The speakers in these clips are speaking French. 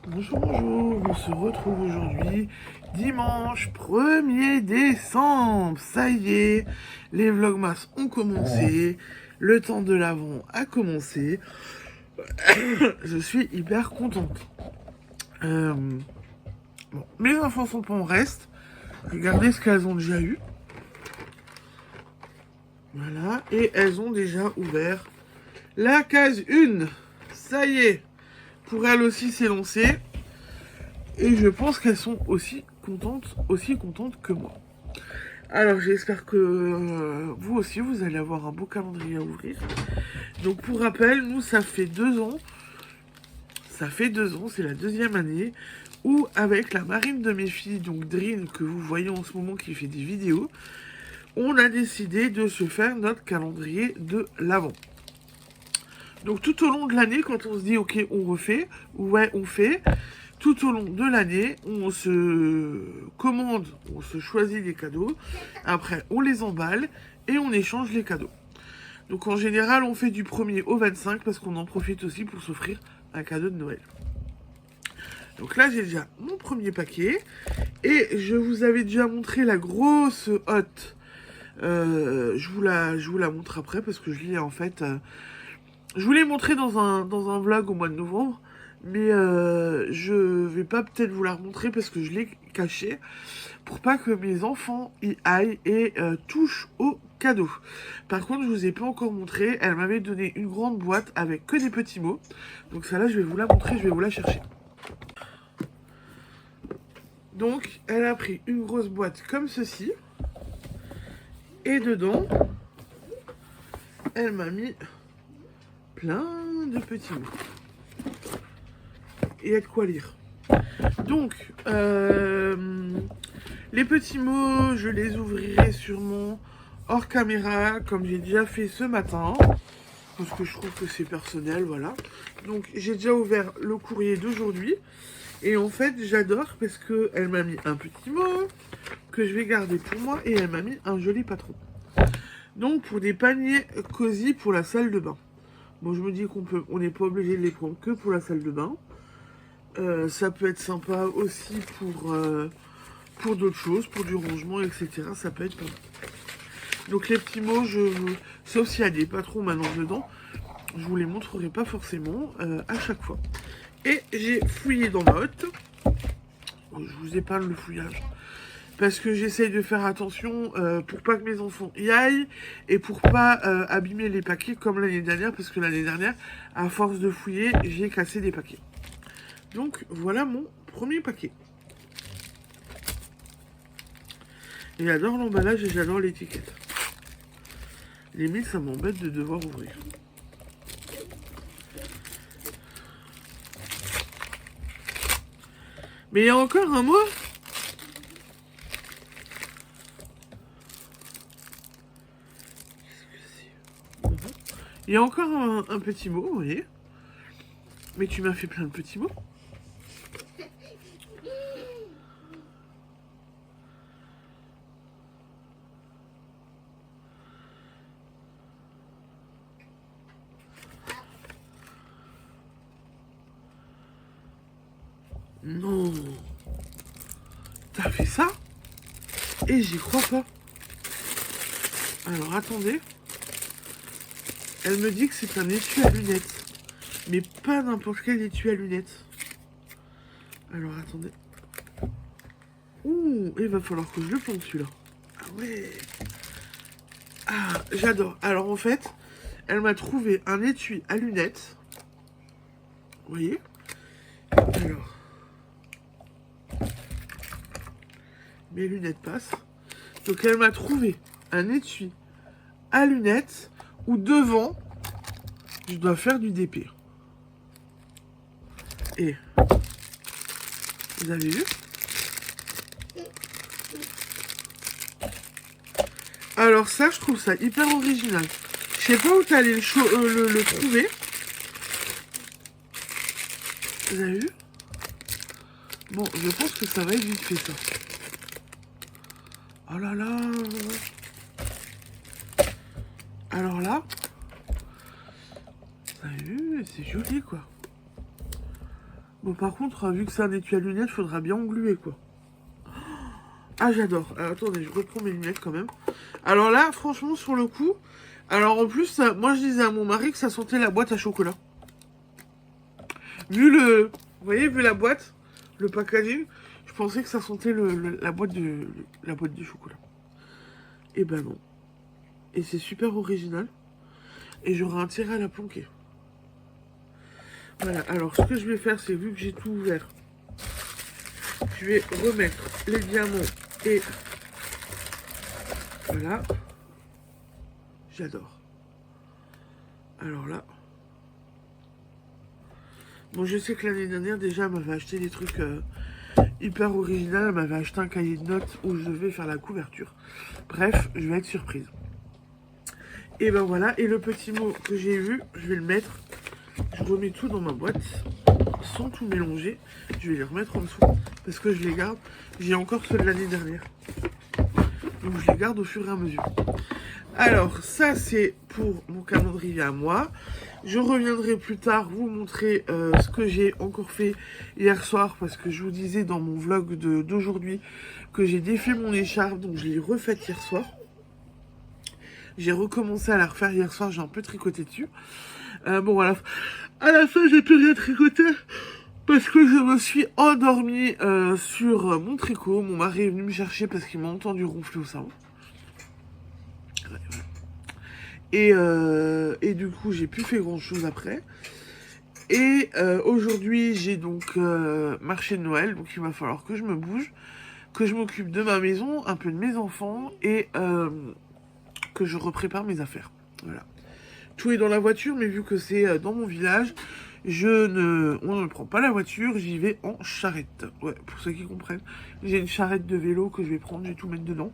Bonjour, bonjour, on se retrouve aujourd'hui, dimanche 1er décembre. Ça y est, les vlogmas ont commencé, le temps de l'Avent a commencé. Je suis hyper contente. Bon, mes enfants sont pas en reste. Regardez ce qu'elles ont déjà eu. Voilà, et elles ont déjà ouvert la case 1. Ça y est, pour elles aussi c'est lancé. Et je pense qu'elles sont aussi contentes que moi. Alors j'espère que vous aussi vous allez avoir un beau calendrier à ouvrir. Donc pour rappel, nous ça fait 2 ans. Ça fait 2 ans, c'est la deuxième année où avec la marine de mes filles, donc Drin, que vous voyez en ce moment qui fait des vidéos, on a décidé de se faire notre calendrier de l'Avent. Donc tout au long de l'année, quand on se dit ok on refait, ouais on fait, tout au long de l'année, on se commande, on se choisit les cadeaux, après on les emballe et on échange les cadeaux. Donc en général, on fait du 1er au 25 parce qu'on en profite aussi pour s'offrir un cadeau de Noël. Donc là, j'ai déjà mon premier paquet et je vous avais déjà montré la grosse hotte. Je vous la montre après parce que je l'ai en fait... je vous l'ai montré dans un vlog au mois de novembre. Mais je vais pas peut-être vous la remontrer parce que je l'ai cachée pour pas que mes enfants y aillent et touchent au cadeau. Par contre, je vous ai pas encore montré. Elle m'avait donné une grande boîte avec que des petits mots. Donc celle-là, je vais vous la montrer, je vais vous la chercher. Donc, elle a pris une grosse boîte comme ceci. Et dedans, elle m'a mis plein de petits mots. Et il y a de quoi lire. Donc, les petits mots, je les ouvrirai sûrement hors caméra, comme j'ai déjà fait ce matin. Parce que je trouve que c'est personnel, voilà. Donc, j'ai déjà ouvert le courrier d'aujourd'hui. Et en fait, j'adore parce qu'elle m'a mis un petit mot que je vais garder pour moi. Et elle m'a mis un joli patron. Donc, pour des paniers cosy pour la salle de bain. Bon, je me dis on n'est pas obligé de les prendre que pour la salle de bain. Ça peut être sympa aussi pour d'autres choses, pour du rangement, etc. Ça peut être pas mal. Donc les petits mots, sauf s'il y a des patrons maintenant dedans, je vous les montrerai pas forcément à chaque fois. Et j'ai fouillé dans ma hotte. Je vous épargne le fouillage. Parce que j'essaye de faire attention pour pas que mes enfants y aillent et pour pas abîmer les paquets comme l'année dernière. Parce que l'année dernière, à force de fouiller, j'ai cassé des paquets. Donc voilà mon premier paquet. Et j'adore l'emballage et j'adore l'étiquette. Limite, ça m'embête de devoir ouvrir. Mais il y a encore un mot. Il y a encore un petit mot, vous voyez. Mais tu m'as fait plein de petits mots. Non. T'as fait ça? Et j'y crois pas. Alors attendez. Elle me dit que c'est un étui à lunettes. Mais pas n'importe quel étui à lunettes. Alors attendez. Ouh, il va falloir que je le plante celui-là. Ah ouais. Ah, j'adore. Alors en fait, elle m'a trouvé un étui à lunettes. Vous voyez? Alors. Mes lunettes passent. Donc elle m'a trouvé un étui à lunettes où devant, je dois faire du DP. Et vous avez vu? Alors ça, je trouve ça hyper original. Je sais pas où t'es allé le trouver. Vous avez vu? Bon, je pense que ça va être vite fait ça. Oh là là. Alors là, vous avez vu, c'est joli quoi. Bon, par contre, vu que c'est un étui à lunettes, faudra bien engluer, quoi. Ah, j'adore. Alors, attendez, je reprends mes lunettes, quand même. Alors là, franchement, sur le coup... Alors, en plus, ça, moi, je disais à mon mari que ça sentait la boîte à chocolat. Vu le... Vous voyez, vu la boîte, le packaging, je pensais que ça sentait la boîte de chocolat. Et ben non. Et c'est super original. Et j'aurai intérêt à la planquer. Voilà, alors ce que je vais faire, c'est vu que j'ai tout ouvert, je vais remettre les diamants et... Voilà. J'adore. Alors là... Bon, je sais que l'année dernière, déjà, elle m'avait acheté des trucs hyper originaux. Elle m'avait acheté un cahier de notes où je devais faire la couverture. Bref, je vais être surprise. Et ben voilà, et le petit mot que j'ai eu, je vais le mettre... Je remets tout dans ma boîte, sans tout mélanger. Je vais les remettre en dessous, parce que je les garde. J'ai encore ceux de l'année dernière. Donc je les garde au fur et à mesure. Alors, ça c'est pour mon calendrier à moi. Je reviendrai plus tard vous montrer ce que j'ai encore fait hier soir. Parce que je vous disais dans mon vlog d'aujourd'hui que j'ai défait mon écharpe. Donc je l'ai refaite hier soir. J'ai recommencé à la refaire hier soir, j'ai un peu tricoté dessus. Bon, voilà. À la fin, j'ai plus rien tricoté parce que je me suis endormie sur mon tricot. Mon mari est venu me chercher parce qu'il m'a entendu ronfler au salon. Et du coup, j'ai plus fait grand chose après. Et aujourd'hui, j'ai donc marché de Noël. Donc, il va falloir que je me bouge, que je m'occupe de ma maison, un peu de mes enfants et que je reprépare mes affaires. Voilà. Tout est dans la voiture, mais vu que c'est dans mon village, on ne prend pas la voiture, j'y vais en charrette. Ouais, pour ceux qui comprennent. J'ai une charrette de vélo que je vais prendre, je vais tout mettre dedans.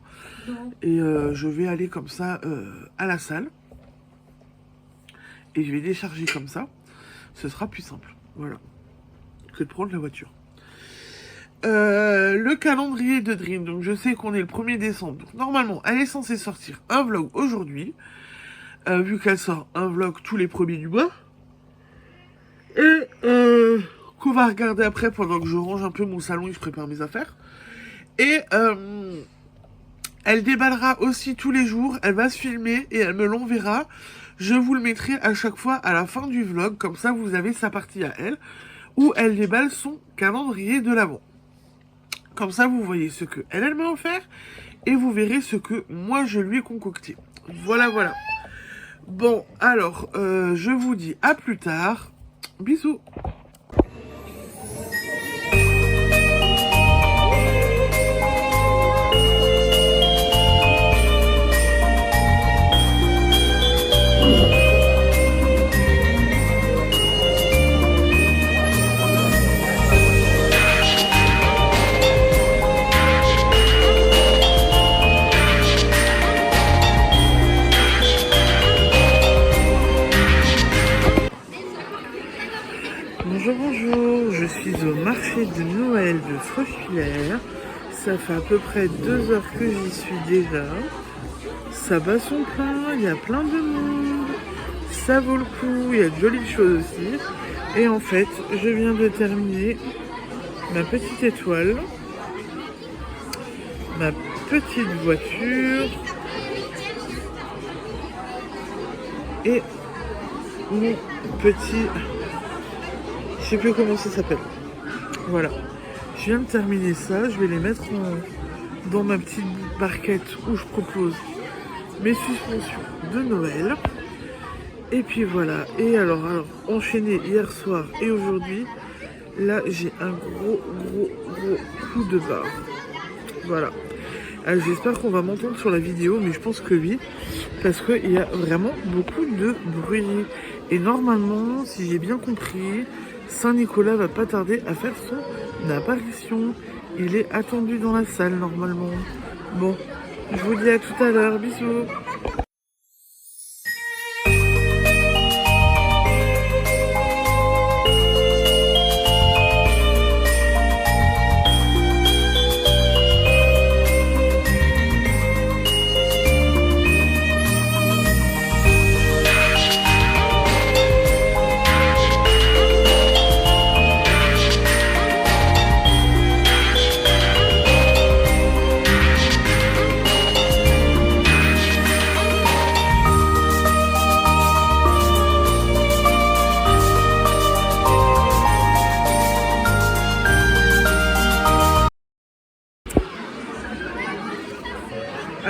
Non. Et je vais aller comme ça à la salle. Et je vais décharger comme ça. Ce sera plus simple, voilà, que de prendre la voiture. Le calendrier de Dream, donc je sais qu'on est le 1er décembre. Donc normalement, elle est censée sortir un vlog aujourd'hui. Vu qu'elle sort un vlog tous les premiers du mois. Et qu'on va regarder après pendant que je range un peu mon salon et que je prépare mes affaires. Et elle déballera aussi tous les jours. Elle va se filmer et elle me l'enverra. Je vous le mettrai à chaque fois à la fin du vlog. Comme ça, vous avez sa partie à elle. Où elle déballe son calendrier de l'Avent. Comme ça, vous voyez ce que elle m'a offert. Et vous verrez ce que moi, je lui ai concocté. Voilà, voilà. Bon, alors, je vous dis à plus tard. Bisous. Bonjour, bonjour, je suis au marché de Noël de Frochevillers. Ça fait à peu près 2 heures que j'y suis déjà. Ça bat son plein, il y a plein de monde. Ça vaut le coup, il y a de jolies choses aussi. Et en fait, je viens de terminer ma petite étoile, ma petite voiture et mon petit... Je sais plus comment ça s'appelle. Voilà. Je viens de terminer ça. Je vais les mettre dans ma petite barquette où je propose mes suspensions de Noël. Et puis voilà. Et alors enchaîné hier soir et aujourd'hui, là j'ai un gros coup de barre. Voilà. J'espère qu'on va m'entendre sur la vidéo, mais je pense que oui. Parce qu'il y a vraiment beaucoup de bruit. Et normalement, si j'ai bien compris, Saint-Nicolas va pas tarder à faire son apparition. Il est attendu dans la salle normalement. Bon, je vous dis à tout à l'heure. Bisous.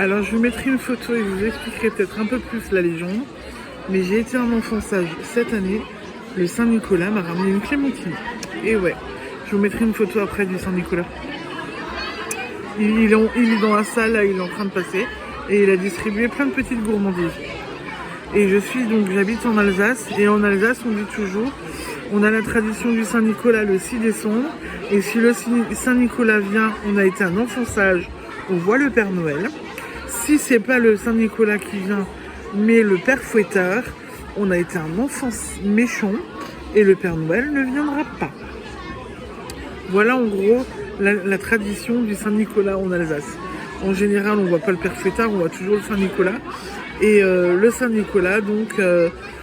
Alors je vous mettrai une photo et je vous expliquerai peut-être un peu plus la légende. Mais j'ai été à un enfant sage cette année. Le Saint-Nicolas m'a ramené une clémentine. Et ouais, je vous mettrai une photo après du Saint-Nicolas. Il est dans la salle, là, il est en train de passer. Et il a distribué plein de petites gourmandises. Et j'habite en Alsace. Et en Alsace, on dit toujours, on a la tradition du Saint-Nicolas le 6 décembre. Et si le Saint-Nicolas vient, on a été un enfant sage, on voit le Père Noël. Si c'est pas le Saint-Nicolas qui vient, mais le Père Fouettard, on a été un enfant méchant et le Père Noël ne viendra pas. Voilà en gros la tradition du Saint-Nicolas en Alsace. En général, on voit pas le Père Fouettard, on voit toujours le Saint-Nicolas. Et le Saint-Nicolas donc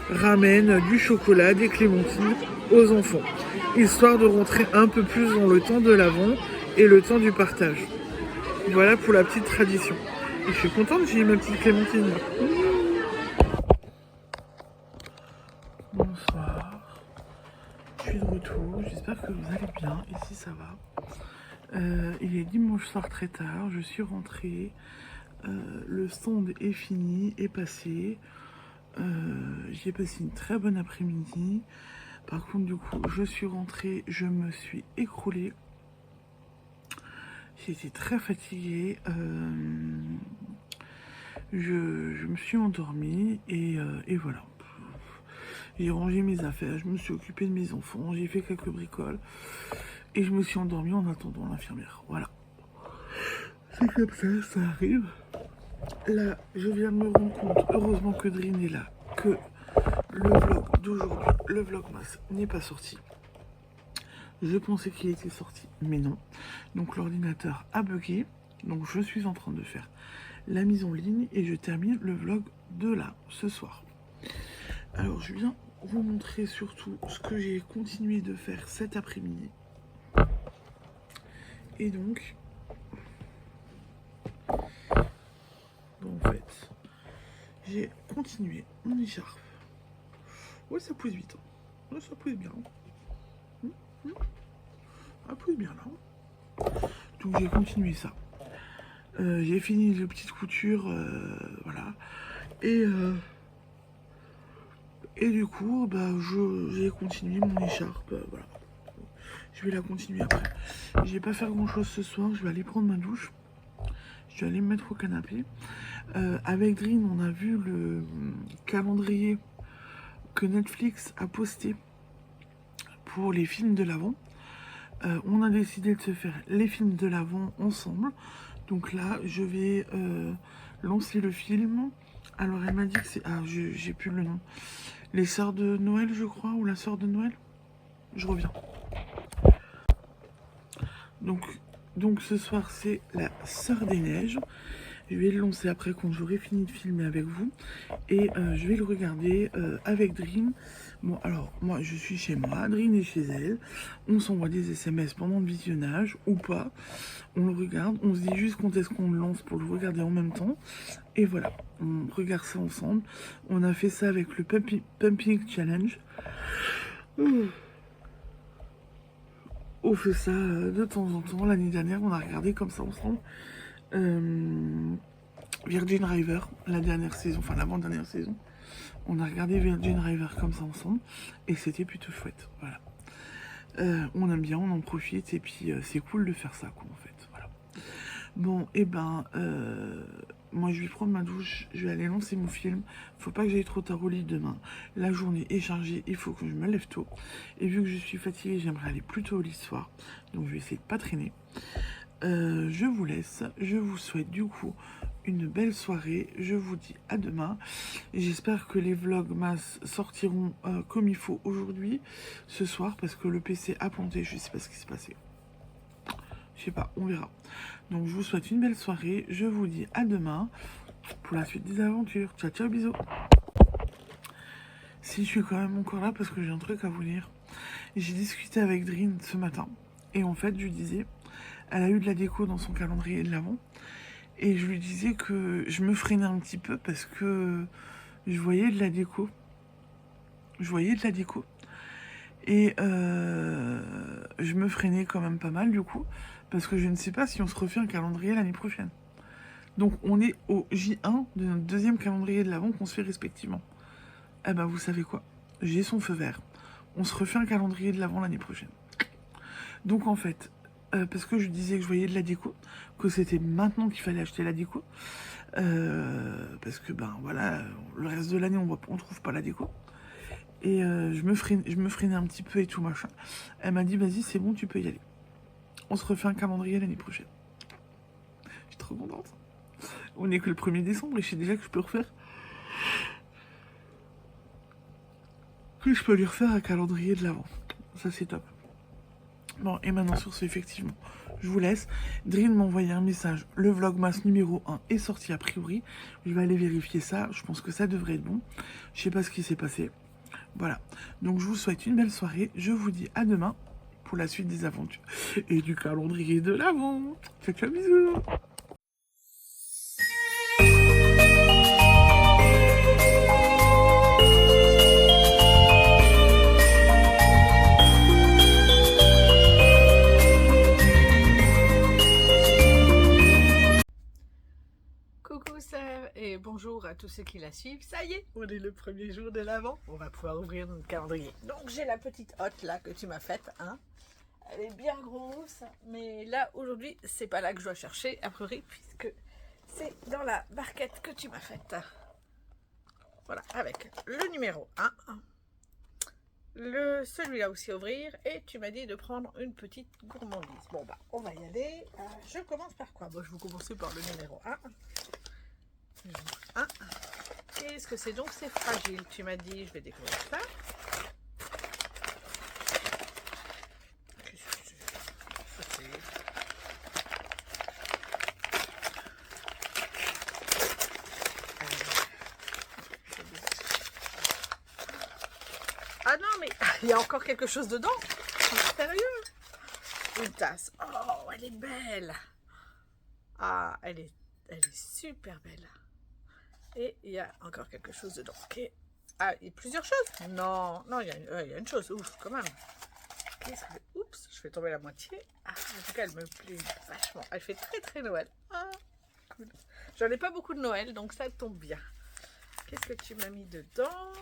ramène du chocolat, des clémentines aux enfants, histoire de rentrer un peu plus dans le temps de l'Avent et le temps du partage. Voilà pour la petite tradition. Et je suis contente, j'ai eu ma petite clémentine là. Bonsoir, je suis de retour, j'espère que vous allez bien, ici ça va. Il est dimanche soir très tard, je suis rentrée, le stand est fini, est passé. J'ai passé une très bonne après-midi. Par contre du coup je suis rentrée, je me suis écroulée. J'ai été très fatiguée. Je me suis endormie et voilà. J'ai rangé mes affaires, je me suis occupée de mes enfants, j'ai fait quelques bricoles et je me suis endormie en attendant l'infirmière. Voilà. C'est comme ça arrive. Là, je viens de me rendre compte, heureusement que Drin est là, que le vlog d'aujourd'hui, le vlogmas, n'est pas sorti. Je pensais qu'il était sorti, mais non. Donc l'ordinateur a bugué. Donc je suis en train de faire la mise en ligne et je termine le vlog de là, ce soir. Alors je viens vous montrer surtout ce que j'ai continué de faire cet après-midi. Et donc, en fait, j'ai continué mon écharpe. Ouais, ça pousse vite. Hein. Ouais, ça pousse bien. Ça pousse bien là. Donc j'ai continué ça. J'ai fini les petites coutures, voilà. Et du coup, bah, j'ai continué mon écharpe, voilà. Je vais la continuer après. Je vais pas faire grand chose ce soir, je vais aller prendre ma douche. Je vais aller me mettre au canapé. Avec Drin, on a vu le calendrier que Netflix a posté pour les films de l'Avent. On a décidé de se faire les films de l'Avent ensemble. Donc là, je vais lancer le film. Alors, elle m'a dit que c'est... Ah, j'ai plus le nom. Les Sœurs de Noël, je crois, ou la Sœur de Noël. Je reviens. Donc ce soir, c'est la Sœur des Neiges. Je vais le lancer après quand j'aurai fini de filmer avec vous. Et je vais le regarder avec Dream. Bon, alors, moi, je suis chez moi. Dream est chez elle. On s'envoie des SMS pendant le visionnage ou pas. On le regarde. On se dit juste quand est-ce qu'on le lance pour le regarder en même temps. Et voilà, on regarde ça ensemble. On a fait ça avec le Pumping Challenge. On fait ça de temps en temps. L'année dernière, on a regardé comme ça ensemble. Virgin River, la dernière saison, enfin l'avant-dernière saison. On a regardé Virgin River comme ça ensemble. Et c'était plutôt chouette, voilà. On aime bien, on en profite. Et puis, c'est cool de faire ça, quoi, en fait, voilà. Bon, et ben, moi je vais prendre ma douche, je vais aller lancer mon film. Faut pas que j'aille trop tard au lit demain. La journée est chargée, il faut que je me lève tôt. Et vu que je suis fatiguée, j'aimerais aller plus tôt au lit ce soir. Donc je vais essayer de pas traîner. Je vous laisse, je vous souhaite du coup une belle soirée. Je vous dis à demain. J'espère que les vlogmas sortiront comme il faut aujourd'hui, ce soir, parce que le PC a planté, je sais pas ce qui s'est passé. Je sais pas, on verra. Donc je vous souhaite une belle soirée. Je vous dis à demain pour la suite des aventures. Ciao, ciao, bisous. Si je suis quand même encore là parce que j'ai un truc à vous dire. J'ai discuté avec Drin ce matin. Et en fait, je lui disais, elle a eu de la déco dans son calendrier de l'Avent. Et je lui disais que je me freinais un petit peu parce que je voyais de la déco. Et je me freinais quand même pas mal du coup. Parce que je ne sais pas si on se refait un calendrier l'année prochaine. Donc on est au J1 de notre deuxième calendrier de l'Avent qu'on se fait respectivement. Eh ben vous savez quoi? J'ai son feu vert. On se refait un calendrier de l'Avent l'année prochaine. Donc en fait, parce que je disais que je voyais de la déco, que c'était maintenant qu'il fallait acheter la déco, parce que ben voilà, le reste de l'année on trouve pas la déco. Et je me freinais un petit peu et tout machin. Elle m'a dit vas-y c'est bon tu peux y aller. On se refait un calendrier l'année prochaine. Je suis trop contente. On n'est que le 1er décembre et je sais déjà que je peux refaire. Que je peux lui refaire un calendrier de l'Avent. Ça c'est top. Bon, et maintenant sur ce, effectivement, je vous laisse. Drin m'a envoyé un message. Le Vlogmas numéro 1 est sorti a priori. Je vais aller vérifier ça. Je pense que ça devrait être bon. Je sais pas ce qui s'est passé. Voilà. Donc je vous souhaite une belle soirée. Je vous dis à demain pour la suite des aventures et du calendrier de l'Avent. Ciao, ciao, bisous. Coucou Sève et bonjour à tous ceux qui la suivent. Ça y est, on est le premier jour de l'Avent. On va pouvoir ouvrir notre calendrier. Donc j'ai la petite hotte là que tu m'as faite. Hein. Elle est bien grosse, mais là aujourd'hui c'est pas là que je dois chercher a priori puisque c'est dans la barquette que tu m'as faite. Voilà, avec le numéro 1. Celui-là aussi à ouvrir et tu m'as dit de prendre une petite gourmandise. Bon bah on va y aller. Je commence par quoi? Bon, je vais commencer par le numéro 1. Qu'est-ce que c'est donc? C'est fragile, tu m'as dit. Je vais découvrir ça. Ah non, mais il y a encore quelque chose dedans. Sérieux? Une tasse. Oh, elle est belle. Ah, elle est super belle. Et il y a encore quelque chose dedans. Okay. Ah, il y a plusieurs choses? Non, non, il y a une chose. Ouf, quand même. Oups, je fais tomber la moitié. Ah, en tout cas, elle me plaît vachement. Elle fait très très Noël. Ah, cool. J'en ai pas beaucoup de Noël, donc ça tombe bien. Qu'est-ce que tu m'as mis dedans?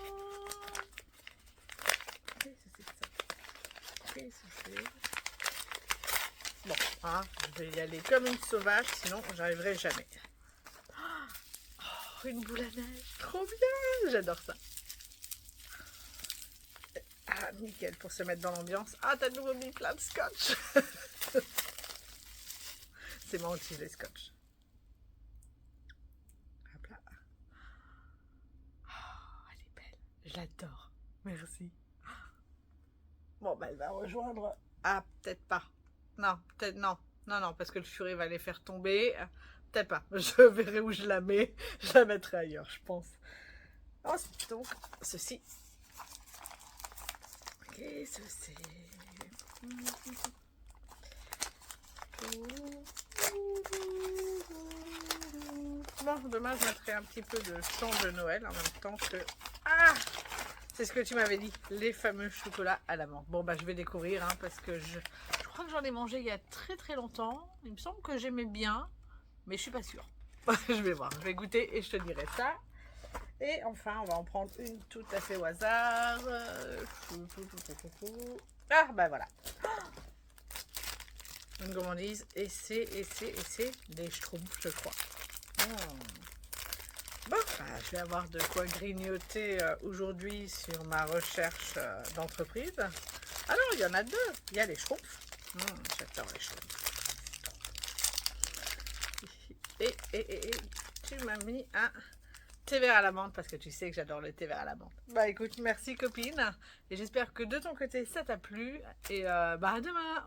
Bon, hein, je vais y aller comme une sauvage, sinon j'arriverai jamais. Oh, une boule à neige, trop bien, j'adore ça. Ah, nickel, pour se mettre dans l'ambiance. Ah, t'as de nouveau mis plein de scotch. C'est moi aussi les scotch. Hop là. Oh, elle est belle, je l'adore, merci. Bon, bah, elle va rejoindre. Ah, peut-être pas. Non, peut-être non. Non, non, parce que le furet va les faire tomber. Peut-être pas. Je verrai où je la mets. Je la mettrai ailleurs, je pense. Ensuite, donc, ceci. Qu'est-ce que c'est? Bon, demain, je mettrai un petit peu de chant de Noël en même temps que... Ah! C'est ce que tu m'avais dit, les fameux chocolats à l'amande. Bon, bah, je vais découvrir, hein, parce que je crois que j'en ai mangé il y a très très longtemps. Il me semble que j'aimais bien, mais je suis pas sûre. Je vais voir, je vais goûter et je te dirai ça. Et enfin, on va en prendre une tout à fait au hasard. Ah, bah voilà. Une gourmandise, et c'est des schtroumpfs, je crois. Bon, je vais avoir de quoi grignoter aujourd'hui sur ma recherche d'entreprise. Ah non, il y en a deux. Il y a les schtroumpfs. J'adore les schtroumpfs. Et tu m'as mis un thé vert à la menthe parce que tu sais que j'adore le thé vert à la menthe. Bah écoute, merci copine. Et j'espère que de ton côté ça t'a plu. Et bah à demain.